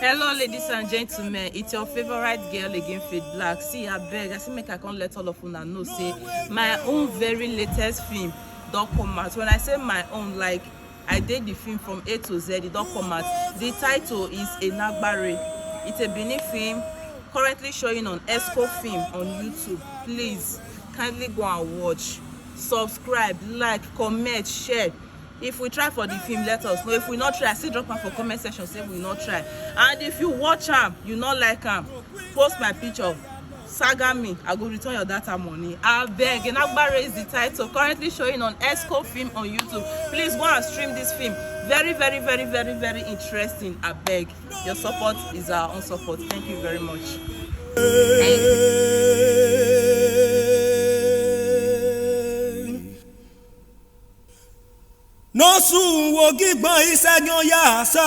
Hello, ladies and gentlemen. It's your favorite girl again, Faith Black. See, I beg, I see make I can't let all of una know. Say my own very latest film don't come out. When I say my own, like I did the film from A to Z, it don't come out. The title is Enagbare. It's a Benin film currently showing on Esco Film on YouTube. Please kindly go and watch. Subscribe, like, comment, share. If we try for the film, let us know. If we not try, still drop am for comment section, say we not try. And if you watch am, you not like am, post my picture, saga me, I go return your data money. Abeg, Enagbare is the title, currently showing on Esco Film on YouTube. Please go and stream this film. Very interesting. Abeg, your support is our own support. Thank you very much. Thank you. No sun wo gigbon isegun ya sa